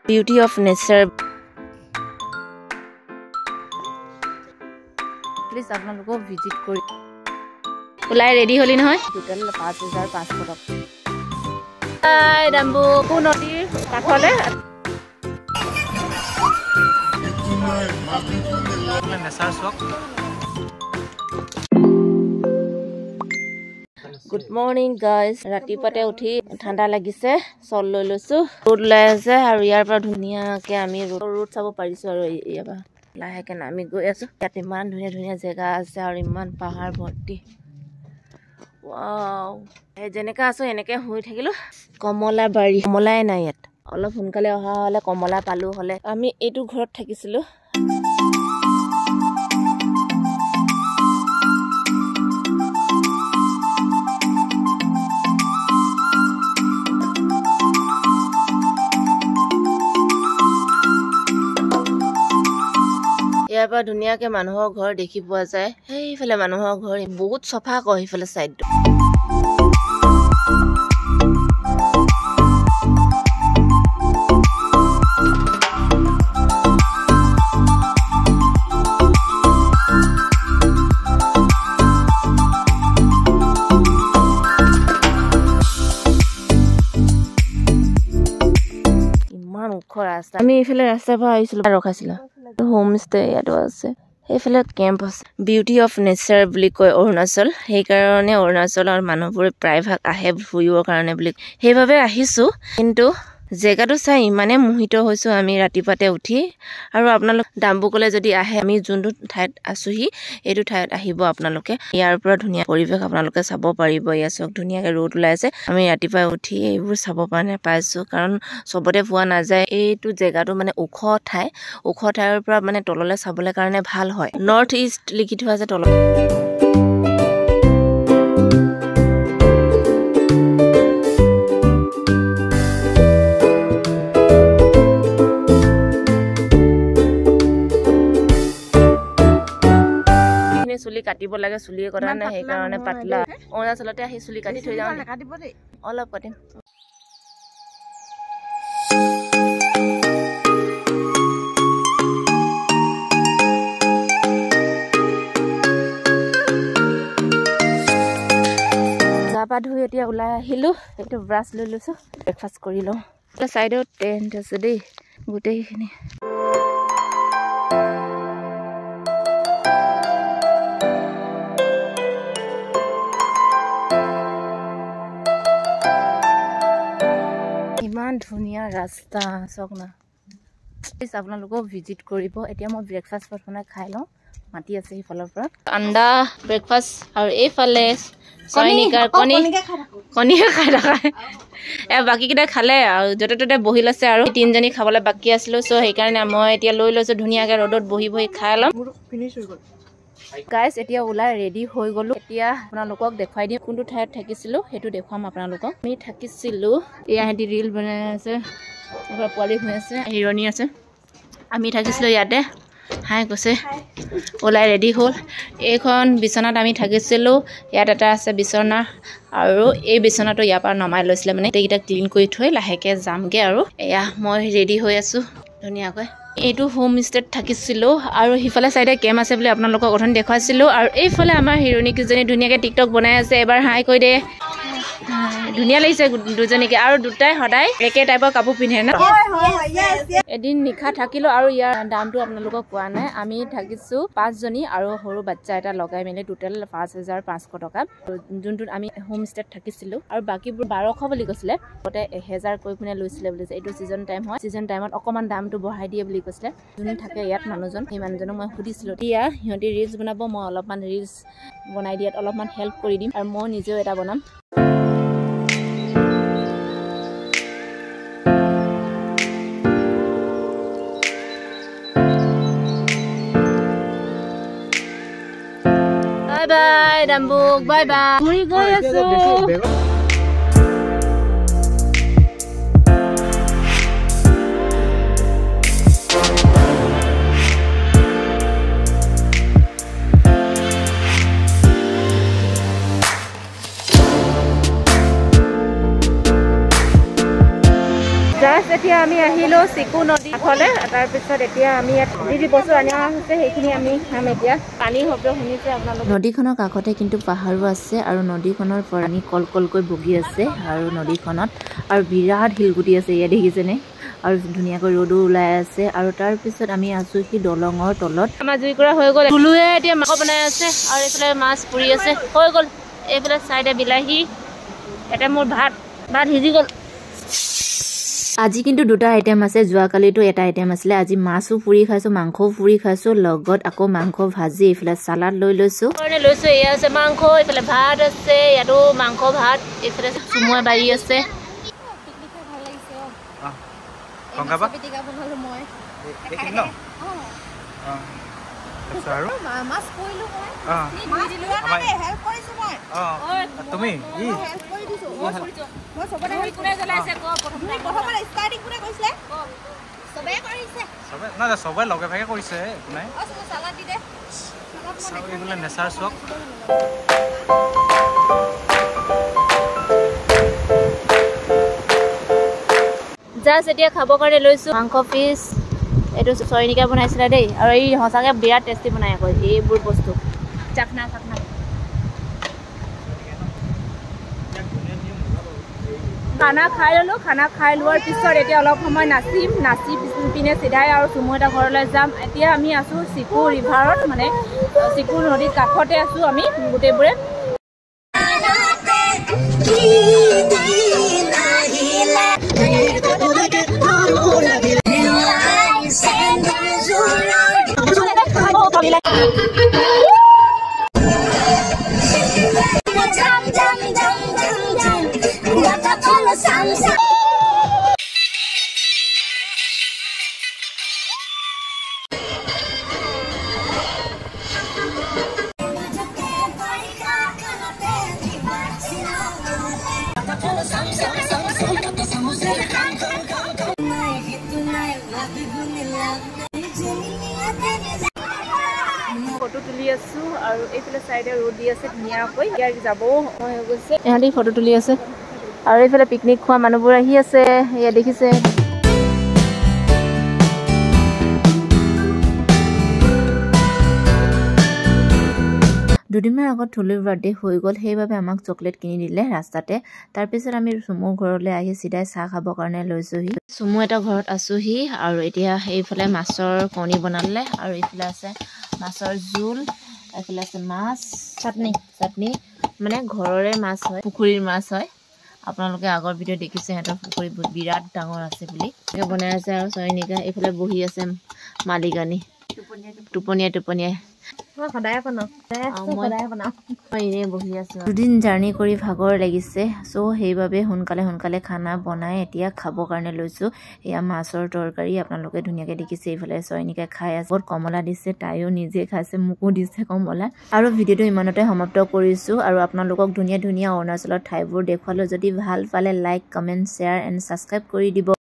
beauty of nature. Please আপোনালোকক visit কৰি ওলাই ৰেডি হলি নহয় টোটাল 5500 টকা আই ডাম্বু কো নদীৰ কাষলে নেচাৰ চক Good morning guys ৰাতিপুৱাতে উঠি ঠাণ্ডা লাগিছে চল লৈ লৈছো ৰোড লৈ আছে আৰু ইয়াৰ পৰা ধুনীয়াকে আমি ৰোড চাব পাৰিছো আৰু ইয়াবা লাহেকে নামি গৈ আছো ইয়াত ইমান ধুনীয়া ধুনীয়া জেগা আছে আৰু ইমান পাহাৰ ভৰ্তি ওয়াও এই যেনেকা আছে এনেকে হৈ থাকিলো কমলা বাৰী কমলাই নাই ইয়াত অলপ সোনকালে অহা হলে কমলা পালো হলে আমি এইটো ঘৰত থাকিছিলো ইয়াৰ পৰা ধুনীয়াকে মানুহৰ ঘৰ দেখি পোৱা যায় সেইফালে মানুহৰ ঘৰ বহুত সফা কয় সেইফালে সাইডটো ইমান ওখ ৰাস্তা আমি এইফালে ৰাস্তাৰ পৰা আহিছিলো ৰখাইছিলো হোম ষ্টে ইয়াতো আছে এইফালে কেম্প আছে বিউটি অফ নেচাৰ বুলি কয় অৰুণাচল সেইকাৰণে অৰুণাচলৰ মানুহবোৰে প্ৰায়ভাগ আহে ফুৰিবৰ কাৰণে বুলি সেইভাবে আহিছো কিন্তু জেগাটো চাই ইমানে মোহিত হৈছো আমি ৰাতিপুৱাতে উঠি আৰু আপোনালোক ডাম্বুকলে যদি আহে আমি যোনটো ঠাইত আছোহি এইটো ঠাইত আহিব আপোনালোকে ইয়াৰ পৰা ধুনীয়া পৰিৱেশ আপোনালোকে চাব পাৰিব ইয়াত চক ধুনীয়াকে ৰোড ওলাই আছে আমি ৰাতিপুৱা উঠি এইবোৰ চাব কাৰণে পাইছো কাৰণ সবতে পোৱা নাযায় এইটো জেগাটো মানে ওখ ঠাইৰ পৰা মানে তললে চাবলৈ কাৰণে ভাল হয় নৰ্থ ইষ্ট লিখি থোৱা আছে তলত চুলি কাটিব লাগে চুলিয়ে কৰা নাই সেই কাৰণে পাতলা অৰুণাচলতে আহি চুলি কাটি থৈ যাওঁ কাটিব দেই অলপ কাটিম গা পা ধুই এতিয়া ওলাই আহিলো এইটো ব্ৰাছ লৈ লৈছো ব্ৰেকফাষ্ট কৰি লওঁ চাইডত টেণ্ট আছে দেই গোটেইখিনি ইমান ধুনীয়া ৰাস্তা চক না প্লিজ আপোনালোকক ভিজিট কৰিব এতিয়া মই ব্ৰেকফাষ্ট প্ৰথমে খাই লওঁ মাটি আছে সিফালৰ পৰা আন্ডা ব্ৰেকফাষ্ট আৰু এইফালে সৈনিকাৰ কণী খাই থকা বাকী কেইটা খালে আৰু য'তে ত'তে বহি লৈছে আৰু তিনজনী খাবলৈ বাকী আছিলো চ' সেইকাৰণে মই এতিয়া লৈ লৈছো ধুনীয়াকে ৰ'দত বহি বহি খাই ল'ম ফিনিছ হৈ গ'ল গাইজ এতিয়া ওলাই ৰেডি হৈ গলো এতিয়া আপোনালোকক দেখুৱাই দিম কোনটো ঠাইত থাকিছিলো সেইটো দেখুৱাম আপোনালোকক আমি থাকিছিলো এয়া হেঁতি ৰিল বনাই আছে পোৱালি হৈ আছে হিৰণী আছে আমি থাকিছিলো ইয়াতে হাই কৈছে ওলাই ৰেডি হ'ল এইখন বিচনাত আমি থাকিছিলো ইয়াত এটা আছে বিচনা আৰু এই বিচনাটো ইয়াৰ পৰা নমাই লৈছিলে মানে এইকেইটা ক্লিন কৰি থৈ লাহেকে যামগে আৰু এয়া মই ৰেডি হৈ আছো ধুনীয়াকৈ এইটো হোম ষ্টেত থাকিছিলো আৰু হিফালে সাইডে কেম আছে বুলি আপোনালোকক অথনি দেখুৱাইছিলো আৰু এইফালে আমাৰ হিৰণী কিজনী ধুনীয়াকে টিকটক বনাই আছে এবাৰ হাই কৈ দে ধুনীয়া লাগিছে দুজনীকে আৰু দুটাই সদায় একে টাইপৰ কাপোৰ পিন্ধে না এদিন নিশা থাকিলো আৰু ইয়াৰ দামটো আপোনালোকক কোৱা নাই আমি থাকিছো 5 জনী আৰু সৰু বাচ্চা এটা লগাই মেলি টোটাল 5500 টকা যোনটোত আমি হোম ষ্টেত থাকিছিলো আৰু বাকিবোৰ 1200 বুলি কৈছিলে গতে 1000 কৈ পিনে লৈছিলে বুলি এইটো সিজন টাইম হয় সিজন টাইমত অকমান দামটো বঢ়াই দিয়ে বুলি কৈছিলে যোন থাকে ইয়াত মানুহজন সেই মানুহজনক মই সুধিছিলো এতিয়া সিহঁতি ৰিলছ বনাব মই অলপমান ৰিলছ বনাই দিয়াত অলপমান হেল্প কৰি দিম আৰু মই নিজেও এটা বনাম Bye bye, Dambuk. Bye bye. Muri goi asu. Just এতিয়া আমি আহিলোঁ চিকু নদী ফালে তাৰপিছত এতিয়া আমি ইয়াত যি বস্তু আনি অহা হৈছে সেইখিনি আমি খাম এতিয়া পানীৰ শব্দ শুনিছে আপোনালোক নদীখনৰ কাষতে কিন্তু পাহাৰো আছে আৰু নদীখনৰ পৰা পানী কল কলকৈ বগি আছে আৰু নদীখনত আৰু বিৰাট শিলগুটি আছে ইয়াত দেখিছেনে আৰু ধুনীয়াকৈ ৰ'দো ওলাই আছে আৰু তাৰপিছত আমি আছোঁ সি দলঙৰ তলত আমাৰ জুই কৰা হৈ গ'ল তুলুৱে এতিয়া মাংস বনাই আছে আৰু এইফালে মাছ পুৰি আছে হৈ গ'ল এইফালে চাইডে বিলাহী এটা মোৰ ভাত সিজি গ'ল আজি কিন্তু দুটা আইটেম আছে যোৱাকালিতো এটা আইটেম আছিলে আজি মাছো পুৰি খাইছোঁ মাংসও পুৰি খাইছোঁ লগত আকৌ মাংস ভাজি এইফালে চালাড লৈ লৈছোঁ এয়া আছে মাংস এইফালে ভাত আছে ইয়াতো মাংস ভাত এইফালে চুমুৱা বাৰী আছে সবাই লগে ভাগে কৰিছে নেচাৰ চক জাষ্ট এতিয়া খাবৰ কাৰণে লৈছোঁ মাংস পিচ এইটো চয়নিকা বনাইছিলে দেই আৰু এই সঁচাকৈ বিৰাট টেষ্টি বনাই আকৌ এইবোৰ বস্তু চাকনা খানা খাই ল'লোঁ খানা খাই লোৱাৰ পিছত এতিয়া অলপ সময় নাচি পিনে চিধাই আৰু চুমু এটা ঘৰলৈ যাম এতিয়া আমি আছোঁ চিকু ৰিভাৰত মানে চিকু নদীৰ কাষতে আছোঁ আমি গোটেইবোৰে ফটো তুলি আছোঁ আৰু এইফালে চাইডে ৰ'দ দি আছে ধুনীয়াকৈ ইয়াত যাবও সময় হৈ গৈছে ইহঁতি ফটো তুলি আছে আৰু এইফালে পিকনিক খোৱা মানুহবোৰ আহি আছে ইয়াত দেখিছে দুদিনমান আগত থুলুৰ বাৰ্থডে হৈ গ'ল সেইবাবে আমাক চকলেট কিনি দিলে ৰাস্তাতে তাৰপিছত আমি চুমু ঘৰলৈ আহি চিধাই চাহ খাবৰ কাৰণে লৈছোঁহি চুমু এটা ঘৰত আছোঁহি আৰু এতিয়া এইফালে মাছৰ কণী বনালে আৰু এইফালে আছে মাছৰ জোল এইফালে আছে মাছ চাটনি মানে ঘৰৰে মাছ হয় পুখুৰীৰ মাছ হয় আপোনালোকে আগৰ ভিডিঅ' দেখিছে সিহঁতৰ পুখুৰী বিৰাট ডাঙৰ আছে বুলি বনাই আছে আৰু চয়নিকা এইফালে বহি আছে মালিকানী টোপনিয়াই দুদিন জাৰ্ণি কৰি ভাগৰ লাগিছে চ' সেইবাবে সোনকালে খানা বনাই এতিয়া খাবৰ কাৰণে লৈছোঁ এয়া মাছৰ তৰকাৰী আপোনালোকে ধুনীয়াকৈ দেখিছে এইফালে চয়নিকাই খাই আছে বহুত কমলা দিছে তাইও নিজে খাইছে মোকো দিছে কমলা আৰু ভিডিঅ'টো ইমানতে সমাপ্ত কৰিছোঁ আৰু আপোনালোকক ধুনীয়া অৰুণাচলৰ ঠাইবোৰ দেখুৱালোঁ যদি ভাল পালে like comment share and subscribe কৰি দিব